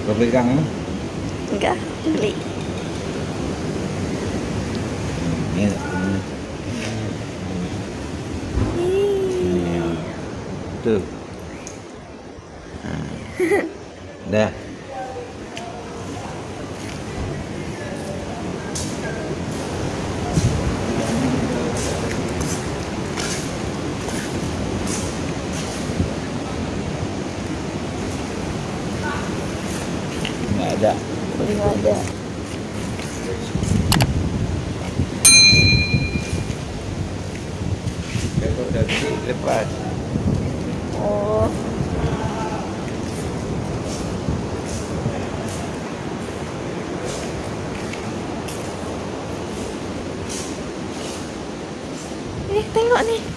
Kau pegang kan? Enggak, beli. Ini. Ih. Tuh. Dah. Nggak ada. Belum ada. Kalau tadi lepas. Oh. Tengok nih.